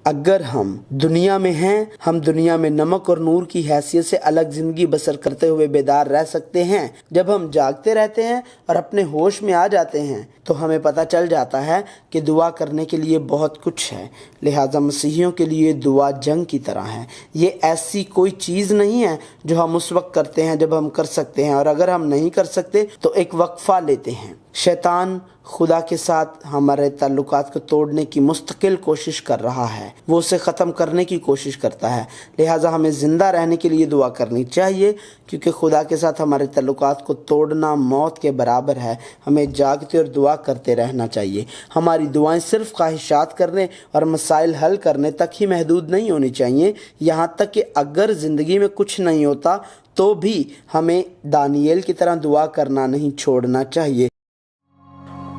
अगर हम दुनिया में हैं, हम दुनिया में नमक और नूर की हैसियत से अलग जिंदगी बसर करते हुए बेदार रह सकते हैं। जब हम जागते रहते हैं और अपने होश में आ जाते हैं तो हमें पता चल जाता है कि दुआ करने के लिए बहुत कुछ है। लिहाजा मसीहियों के लिए दुआ जंग की तरह है। ये ऐसी कोई चीज़ नहीं है जो हम उस वक्त करते हैं जब हम कर सकते हैं, और अगर हम नहीं कर सकते तो एक वक्फा लेते हैं। शैतान खुदा के साथ हमारे ताल्लुकात को तोड़ने की मुस्तकिल कोशिश कर रहा है, वो उसे ख़त्म करने की कोशिश करता है। लिहाजा हमें ज़िंदा रहने के लिए दुआ करनी चाहिए, क्योंकि खुदा के साथ हमारे ताल्लुकात को तोड़ना मौत के बराबर है। हमें जागते और दुआ करते रहना चाहिए। हमारी दुआएं सिर्फ ख्वाहिशात करने और मसाइल हल करने तक ही महदूद नहीं होनी चाहिए। यहाँ तक कि अगर ज़िंदगी में कुछ नहीं होता तो भी हमें दानिएल की तरह दुआ करना नहीं छोड़ना चाहिए।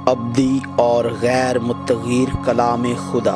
अब्दी और गैर मुतगीर कलाम खुदा।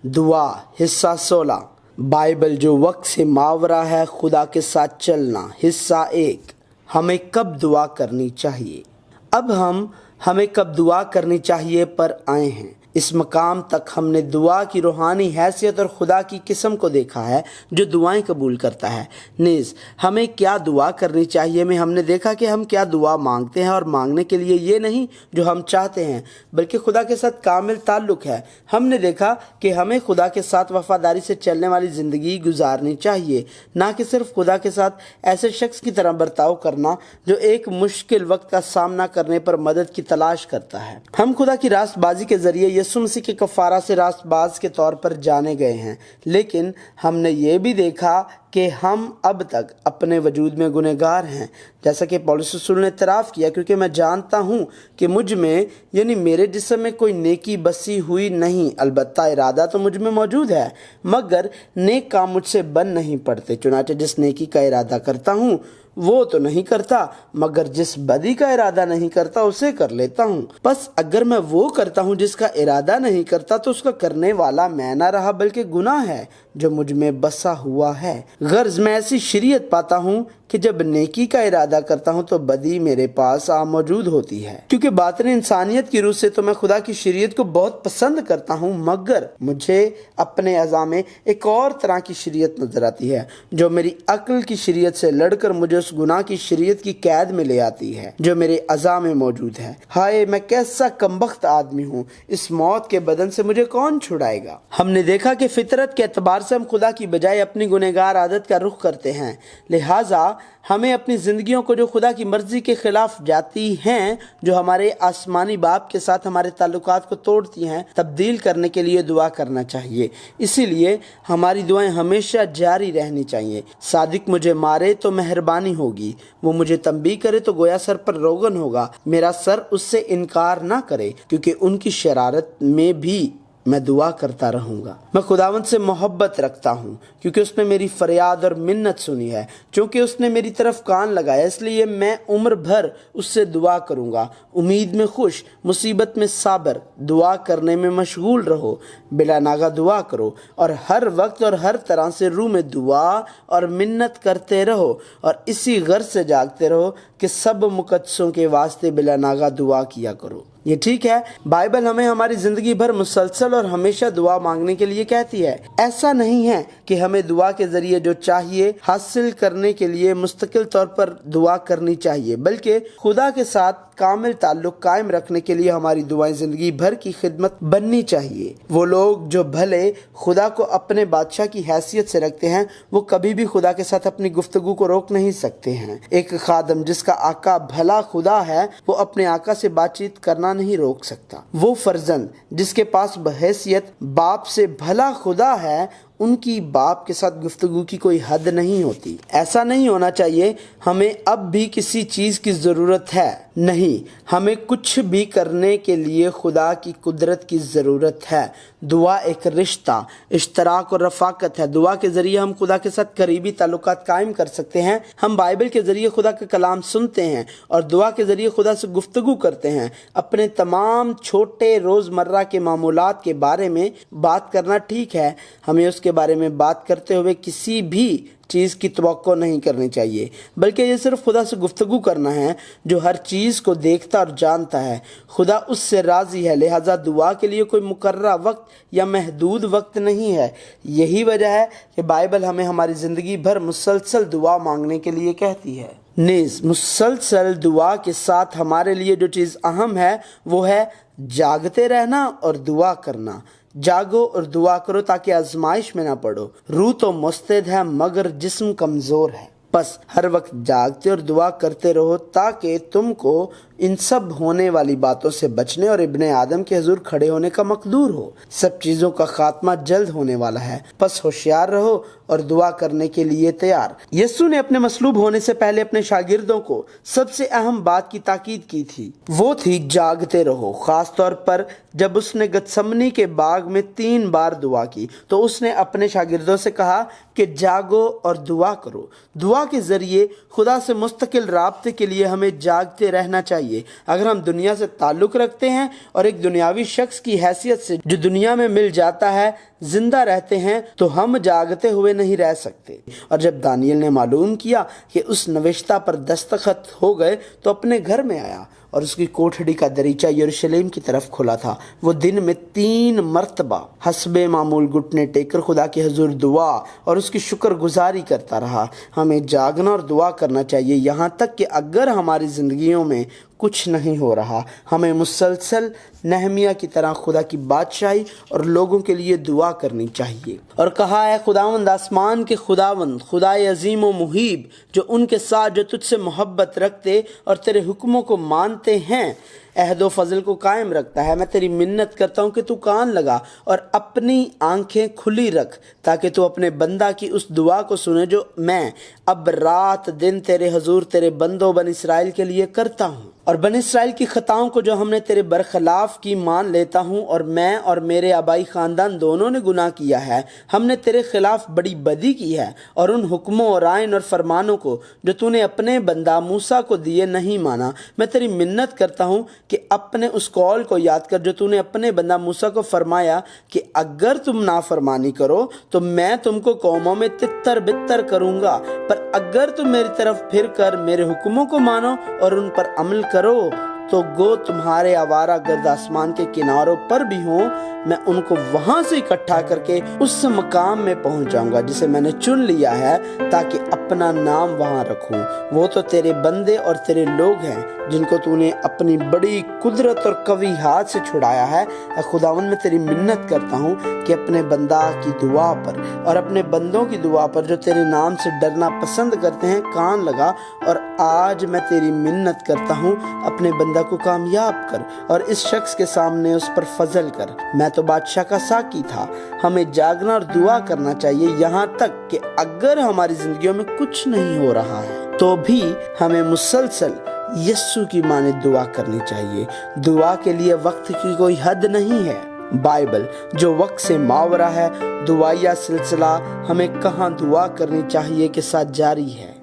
दुआ हिस्सा 16। बाइबल जो वक्त से मावरा है, खुदा के साथ चलना। हिस्सा 1। हमें कब दुआ करनी चाहिए। अब हम हमें कब दुआ करनी चाहिए पर आए हैं। इस मकाम तक हमने दुआ की रूहानी हैसियत और खुदा की किस्म को देखा है जो दुआएं कबूल करता है। नीज़ हमें क्या दुआ करनी चाहिए में हमने देखा कि हम क्या दुआ मांगते हैं, और मांगने के लिए ये नहीं जो हम चाहते हैं बल्कि खुदा के साथ कामिल ताल्लुक है। हमने देखा कि हमें खुदा के साथ वफादारी से चलने वाली ज़िंदगी गुजारनी चाहिए, ना कि सिर्फ खुदा के साथ ऐसे शख्स की तरह बर्ताव करना जो एक मुश्किल वक्त का सामना करने पर मदद की तलाश करता है। हम खुदा की रास्तबाजी के जरिए यीशु मसीह के कफ़ारा से रास्तबाज के तौर पर जाने गए हैं, लेकिन हमने ये भी देखा कि हम अब तक अपने वजूद में गुनहगार हैं। जैसा कि पौलुस रसूल ने इतराफ़ किया, क्योंकि मैं जानता हूँ कि मुझ में यानी मेरे जिस्म में कोई नेकी बसी हुई नहीं। अलबत्ता इरादा तो मुझ में मौजूद है, मगर नेक काम मुझसे बन नहीं पड़ते। चुनांचे जिस नेकी का इरादा करता हूँ वो तो नहीं करता, मगर जिस बदी का इरादा नहीं करता उसे कर लेता हूँ। बस अगर मैं वो करता हूँ जिसका इरादा नहीं करता तो उसका करने वाला मैं ना रहा बल्कि गुनाह है जो मुझ में बसा हुआ है। गर्ज मैं ऐसी शरीयत पाता हूँ कि जब नेकी का इरादा करता हूँ तो बदी मेरे पास आ मौजूद होती है। क्योंकि बातिन इंसानियत की रूह से तो मैं खुदा की शरीयत को बहुत पसंद करता हूँ, मगर मुझे अपने अज़ा में एक और तरह की शरीयत नजर आती है जो मेरी अक्ल की शरीयत से लड़कर मुझे उस गुनाह की शरीयत की कैद में ले आती है जो मेरे अज़ा में मौजूद है। हाय मैं कैसा कमबख्त आदमी हूँ, इस मौत के बदन से मुझे कौन छुड़ाएगा। हमने देखा कि फितरत के एतबार से हम खुदा की बजाय अपनी गुनहगार आदत का रुख करते हैं। लिहाजा हमें अपनी ज़िंदगियों को जो खुदा की मर्ज़ी के ख़िलाफ़ जाती हैं, जो हमारे आसमानी बाप के साथ हमारे ताल्लुकात को तोड़ती हैं, तब्दील करने के लिए दुआ करना चाहिए। इसीलिए हमारी दुआएं हमेशा जारी रहनी चाहिए। सादिक मुझे मारे तो मेहरबानी होगी, वो मुझे तंबीह करे तो गोया सर पर रोगन होगा। मेरा सर उससे इनकार ना करे, क्योंकि उनकी शरारत में भी मैं दुआ करता रहूँगा। मैं खुदावंद से मोहब्बत रखता हूँ क्योंकि उसने मेरी फरियाद और मिन्नत सुनी है। क्योंकि उसने मेरी तरफ कान लगाया, इसलिए मैं उम्र भर उससे दुआ करूँगा। उम्मीद में खुश, मुसीबत में साबर, दुआ करने में मशगूल रहो, बिला नागा दुआ करो, और हर वक्त और हर तरह से रूह में दुआ और मिन्नत करते रहो, और इसी गर्ज से जागते रहो कि सब मुकद्दसों के वास्ते बिला नागा दुआ किया करो। ये ठीक है, बाइबल हमें हमारी जिंदगी भर मुसलसल और हमेशा दुआ मांगने के लिए कहती है। ऐसा नहीं है कि हमें दुआ के जरिए जो चाहिए हासिल करने के लिए मुस्तकिल तौर पर दुआ करनी चाहिए, बल्कि खुदा के साथ कामिल ताल्लुक कायम रखने के लिए हमारी दुआएं जिंदगी भर की खिदमत बननी चाहिए। वो लोग जो भले खुदा को अपने बादशाह की हैसियत से रखते हैं, वो कभी भी खुदा के साथ अपनी गुफ्तगू को रोक नहीं सकते हैं। एक खादम जिसका आका भला खुदा है, वो अपने आका से बातचीत करना नहीं रोक सकता। वो फर्जंद जिसके पास बहैसियत बाप से भला खुदा है, उनकी बाप के साथ गुफ्तगू की कोई हद नहीं होती। ऐसा नहीं होना चाहिए हमें अब भी किसी चीज़ की ज़रूरत है। नहीं, हमें कुछ भी करने के लिए खुदा की कुदरत की ज़रूरत है। दुआ एक रिश्ता, इश्तराक और रफ़ाकत है। दुआ के ज़रिए हम खुदा के साथ करीबी ताल्लुकात कायम कर सकते हैं। हम बाइबल के ज़रिए खुदा का कलाम सुनते हैं और दुआ के ज़रिए खुदा से गुफ्तगू करते हैं। अपने तमाम छोटे रोज़मर्रा के मामूलात के बारे में बात करना ठीक है, हमें उसके बारे में बात करते हुए किसी भी चीज़ की तवक्को नहीं करनी चाहिए, बल्कि ये सिर्फ खुदा से गुफ्तगू करना है जो हर चीज़ को देखता और जानता है। खुदा उससे राज़ी है, लिहाजा दुआ के लिए कोई मुकर्ररा वक्त या महदूद वक्त नहीं है। यही वजह है कि बाइबल हमें हमारी ज़िंदगी भर मुसलसल दुआ मांगने के लिए कहती है। नीज़ मुसलसल दुआ के साथ हमारे लिए जो चीज़ अहम है वो है जागते रहना और दुआ करना। जागो और दुआ करो ताकि आजमाइश में ना पड़ो। रूह तो मुस्तैद है मगर जिस्म कमज़ोर है। बस हर वक्त जागते और दुआ करते रहो ताकि तुमको इन सब होने वाली बातों से बचने और इब्ने आदम के हुजूर खड़े होने का मकदूर हो। सब चीज़ों का खात्मा जल्द होने वाला है, बस होशियार रहो और दुआ करने के लिए तैयार। यीशु ने अपने मसलूब होने से पहले अपने शागिर्दों को सबसे अहम बात की ताकीद की थी, वो थी जागते रहो। खास तौर पर जब उसने गतसमनी के बाग में 3 बार दुआ की तो उसने अपने शागिर्दों से कहा कि जागो और दुआ करो। दुआ के जरिए खुदा से मुस्तकिल राब्ते के लिए हमें जागते रहना चाहिए। अगर हम दुनिया से ताल्लुक़ रखते हैं और एक दुनियावी शख्स की हैसियत से जो दुनिया में मिल जाता है जिंदा रहते हैं तो हम जागते हुए नहीं रह सकते। और जब दानियल ने मालूम किया कि उस नविश्ता पर दस्तखत हो गए तो अपने घर में आया और उसकी कोठड़ी का दरीचा यरूशलेम की तरफ खुला था। वो दिन में 3 मरतबा हस्बे मामूल घुटने टेकर खुदा के हुजूर दुआ और उसकी शुक्रगुजारी करता रहा। हमें जागना और दुआ करना चाहिए, यहाँ तक कि अगर हमारी ज़िंदगियों में कुछ नहीं हो रहा हमें मुसलसल नहमिया की तरह खुदा की बादशाही और लोगों के लिए दुआ करनी चाहिए। और कहा है खुदावंद आसमान के खुदावंद खुदाए अजीम व मुहीब जो उनके साथ जो तुझसे मोहब्बत रखते और तेरे हुक्मों को मानते हैं अहद फजल को कायम रखता है। मैं तेरी मिन्नत करता हूँ कि तू कान लगा और अपनी आंखें खुली रख ताकि तू अपने बंदा की उस दुआ को सुने जो मैं अब रात दिन तेरे हुजूर तेरे बंदों बन इसराइल के लिए करता हूँ। और बन इसराइल की खताओं को जो हमने तेरे बरखिलाफ की मान लेता हूँ। और मैं और मेरे आबाई ख़ानदान दोनों ने गुनाह किया है, हमने तेरे खिलाफ बड़ी बदी की है और उन हुक्मों और आइन और फरमानों को जो तूने अपने बंदा मूसा को दिए नहीं माना। मैं तेरी मिन्नत करता हूँ कि अपने उस कौल को याद कर जो तूने अपने बंदा मूसा को फरमाया कि अगर तुम नाफरमानी करो तो मैं तुमको कौमों में तितर बितर करूँगा, पर अगर तुम मेरी तरफ फिर कर मेरे हुक्मों को मानो और उन पर अमल करो तो गो तुम्हारे आवारा गर्द आसमान के किनारों पर भी हों, मैं उनको वहां से इकट्ठा करके उस मकाम में पहुंच जाऊंगा जिसे मैंने चुन लिया है ताकि अपना नाम वहां रखूं। वो तो तेरे बंदे और तेरे लोग हैं जिनको तूने अपनी बड़ी कुदरत और कवी हाथ से छुड़ाया है। खुदावन मैं तेरी मिन्नत करता हूँ कि अपने बंदा की दुआ पर और अपने बंदों की दुआ पर जो तेरे नाम से डरना पसंद करते हैं कान लगा। और आज मैं तेरी मिन्नत करता हूँ अपने बंदा को कामयाब कर और इस शख्स के सामने उस पर फजल कर। मैं तो बादशाह का साकी था। हमें जागना और दुआ करना चाहिए, यहाँ तक कि अगर हमारी जिंदगियों में कुछ नहीं हो रहा है तो भी हमें मुसलसल यीशु की माने दुआ करनी चाहिए। दुआ के लिए वक्त की कोई हद नहीं है। बाइबल जो वक्त से मावरा है दुआया सिलसिला हमें कहाँ दुआ करनी चाहिए के साथ जारी है।